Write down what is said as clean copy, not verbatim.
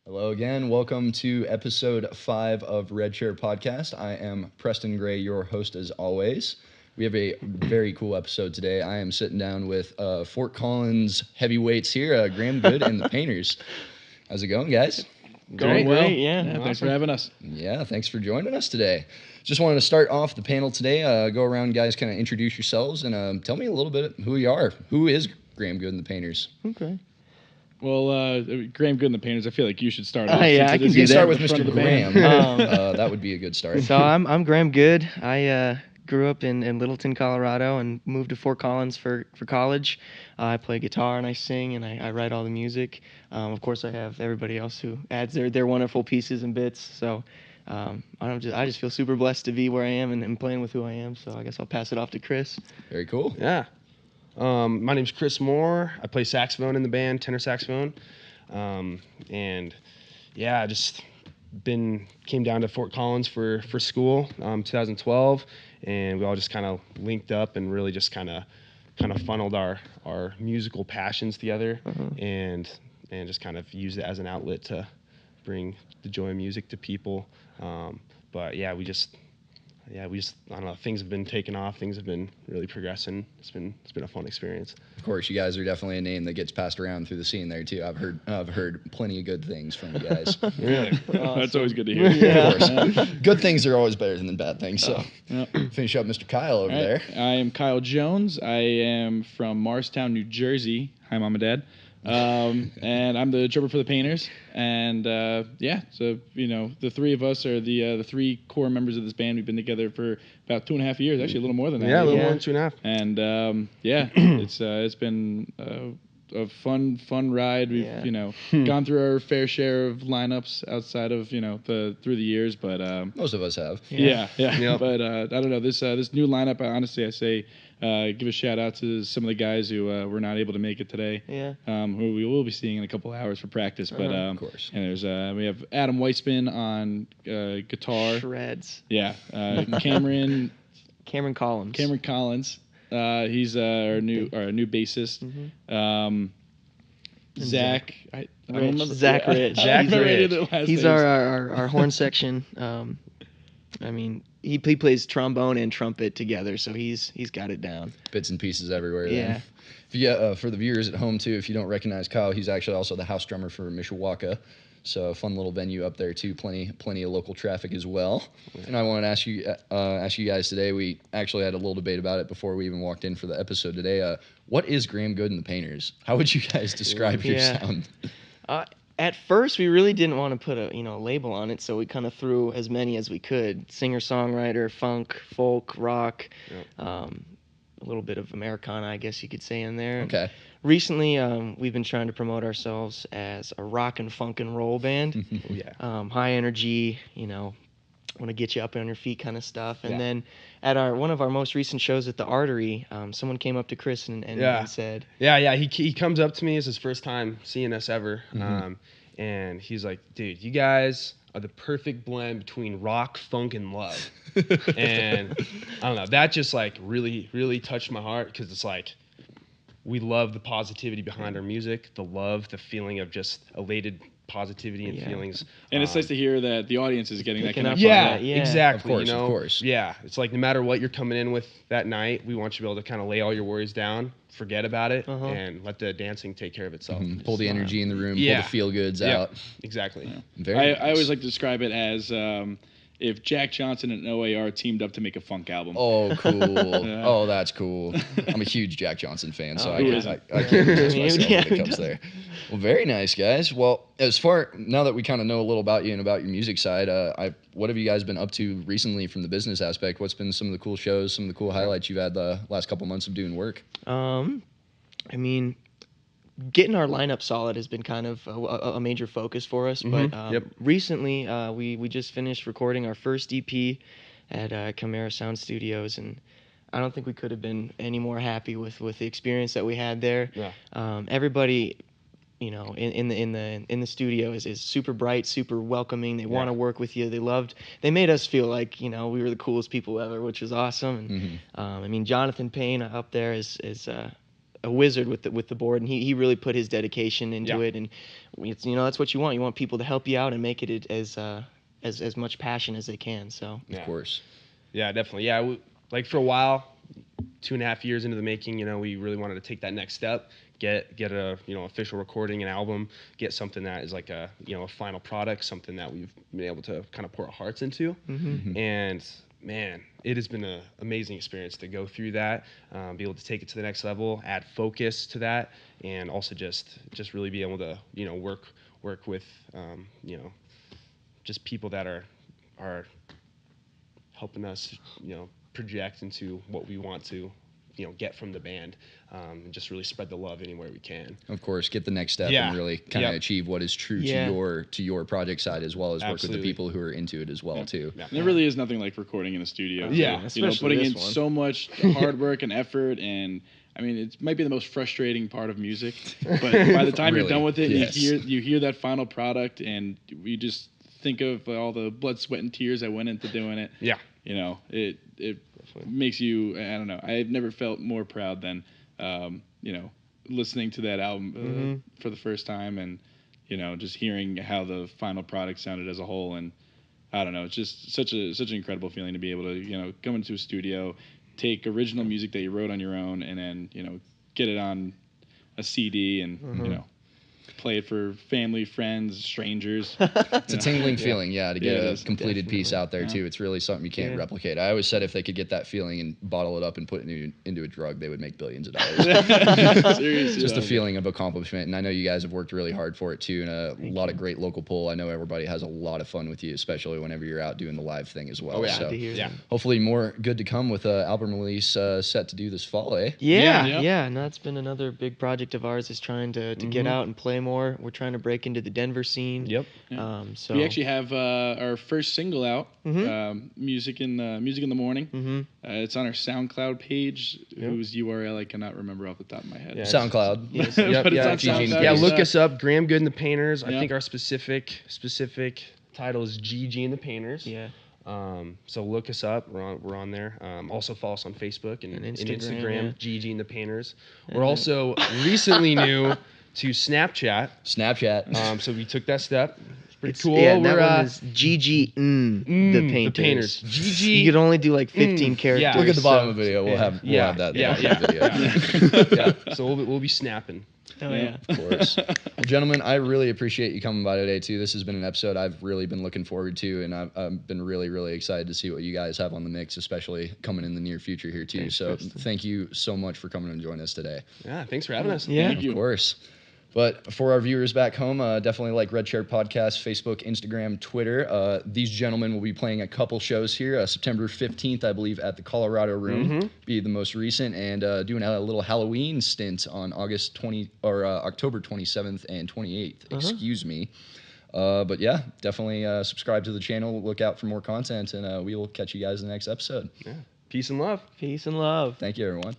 Hello again. Welcome to episode 5 of RedChair Podcast. I am Preston Gray, your host as always. We have a very cool episode today. I am sitting down with Fort Collins heavyweights here, Graham Good and the Painters. How's it going, guys? Going well. Great, yeah. Awesome. Thanks for having us. Yeah, thanks for joining us today. Just wanted to start off the panel today. Go around, guys, kind of introduce yourselves and tell me a little bit who you are. Who is Graham Good and the Painters? Okay. Well, Graham Good and the Painters, I feel like you should start off. Yeah, I can You do can start that. with Mr. Graham. That would be a good start. So I'm Graham Good. I grew up in Littleton, Colorado, and moved to Fort Collins for college. I play guitar and I sing and I write all the music. Of course, I have everybody else who adds their wonderful pieces and bits. So I just feel super blessed to be where I am and playing with who I am. So I guess I'll pass it off to Chris. Very cool. Yeah. My name's Chris Moore. I play saxophone in the band, tenor saxophone. And yeah, I just came down to Fort Collins for school, 2012, and we all just kind of linked up and really just kind of funneled our musical passions together, and just kind of used it as an outlet to bring the joy of music to people. But yeah, we just I don't know, things have been taking off, things have been really progressing. It's been a fun experience. Of course, you guys are definitely a name that gets passed around through the scene there too. I've heard plenty of good things from you guys. Really? Awesome. That's always good to hear. Yeah. Of course. Good things are always better than bad things. So finish up Mr. Kyle over there. I am Kyle Jones. I am from Morristown, New Jersey. Hi, Mom and Dad. And I'm the drummer for the Painters. And so the three of us are the three core members of this band. We've been together for about 2.5 years, actually a little more than that. Yeah, a little more than 2.5. And it's been a fun ride. We've gone through our fair share of lineups outside of through the years, but most of us have. Yeah. But I don't know, this new lineup. Honestly, I say give a shout out to some of the guys who were not able to make it today. Yeah. Who we will be seeing in a couple of hours for practice. But of course. And there's we have Adam Weissman on guitar. Shreds. Yeah. Cameron Collins. Cameron Collins. He's our new bassist. Zach. I don't remember. Zach Rich. Zach Rich. He's our horn section. He plays trombone and trumpet together, so he's got it down. Bits and pieces everywhere. Yeah. Then. For the viewers at home too, if you don't recognize Kyle, he's actually also the house drummer for Mishawaka. So a fun little venue up there too. Plenty of local traffic as well. And I want to ask you guys today. We actually had a little debate about it before we even walked in for the episode today. What is Graham Good and the Painters? How would you guys describe your sound? At first, we really didn't want to put a label on it, so we kind of threw as many as we could: singer-songwriter, funk, folk, rock, a little bit of Americana, I guess you could say, in there. Okay. Recently, we've been trying to promote ourselves as a rock and funk and roll band. High energy, want to get you up on your feet kind of stuff. And then at one of our most recent shows at the Artery, someone came up to Chris and said... Yeah, he comes up to me. It's his first time seeing us ever. And he's like, dude, you guys are the perfect blend between rock, funk, and love. And I don't know, that just like really, really touched my heart, because it's like, we love the positivity behind our music, the love, the feeling of just elated positivity and feelings. And it's nice to hear that the audience is getting that connection. Yeah, exactly. Of course. Yeah, it's like no matter what you're coming in with that night, we want you to be able to kind of lay all your worries down, forget about it, and let the dancing take care of itself. Pull the energy in the room, pull the feel-goods out. Exactly. Yeah. I always like to describe it as... if Jack Johnson and OAR teamed up to make a funk album. Oh, cool. Oh, that's cool. I'm a huge Jack Johnson fan, so I can't resist myself when it comes there. Well, very nice, guys. Well, now that we kind of know a little about you and about your music side, what have you guys been up to recently from the business aspect? What's been some of the cool shows, some of the cool highlights you've had the last couple months of doing work? Getting our lineup solid has been kind of a major focus for us. But recently, we just finished recording our first EP at Chimera Sound Studios, and I don't think we could have been any more happy with the experience that we had there. Everybody, in the studio is super bright, super welcoming. They want to work with you. They made us feel like we were the coolest people ever, which was awesome. And Jonathan Payne up there is a wizard with the board, and he really put his dedication into it, and it's, that's what you want. You want people to help you out and make it as much passion as they can. So of course, definitely, like for a while, 2.5 years into the making, we really wanted to take that next step, get a official recording, an album, get something that is like a final product, something that we've been able to kind of pour our hearts into. And man, it has been an amazing experience to go through that, be able to take it to the next level, add focus to that, and also just really be able to work with just people that are helping us project into what we want to get from the band, and just really spread the love anywhere we can. Of course, get the next step and really kind of achieve what is true to your project side, as well as work with the people who are into it as well too. And there really is nothing like recording in a studio. Especially putting in one. so much hard work and effort, and I mean, it might be the most frustrating part of music, but by the time you're done with it, you hear that final product, and you just think of all the blood, sweat, and tears that went into doing it. It makes you, I don't know, I've never felt more proud than listening to that album for the first time, and just hearing how the final product sounded as a whole. And I don't know, it's just such an incredible feeling to be able to come into a studio, take original music that you wrote on your own, and then get it on a CD and play it for family, friends, strangers. It's a tingling feeling, to get a completed piece out there too. It's really something you can't replicate. I always said if they could get that feeling and bottle it up and put it into a drug, they would make billions of dollars. Seriously, just the feeling of accomplishment. And I know you guys have worked really hard for it too, and a lot of great local pull. I know everybody has a lot of fun with you, especially whenever you're out doing the live thing as well. Hopefully more good to come with an album release set to do this fall, eh? And that's been another big project of ours, is trying to get out and play more. We're trying to break into the Denver scene. So we actually have our first single out, Music in the Morning. It's on our SoundCloud page, whose URL I cannot remember off the top of my head. SoundCloud. But it's on SoundCloud. Look us up, Graham Good and the Painters. I think our specific title is GG and the Painters. So look us up. We're on there. Also follow us on Facebook and Instagram, GG and the Painters. We're also recently new to Snapchat. So we took that step. It's pretty cool. Yeah, that one is GG the Painters. GG. You could only do like 15 characters. Look at the bottom of the video. We'll have that. Video. So we'll be snapping. Of course. Well, gentlemen, I really appreciate you coming by today too. This has been an episode I've really been looking forward to, and I've been really, really excited to see what you guys have on the mix, especially coming in the near future here too. Thank you so much for coming and joining us today. Yeah, thanks for having us. Thank you. Of course. But for our viewers back home, definitely like RedChair Podcast, Facebook, Instagram, Twitter. These gentlemen will be playing a couple shows here. September 15th, I believe, at the Colorado Room, be the most recent, and doing a little Halloween stint on October 27th and 28th. Excuse me. But yeah, definitely subscribe to the channel. Look out for more content, and we will catch you guys in the next episode. Peace and love. Peace and love. Thank you, everyone.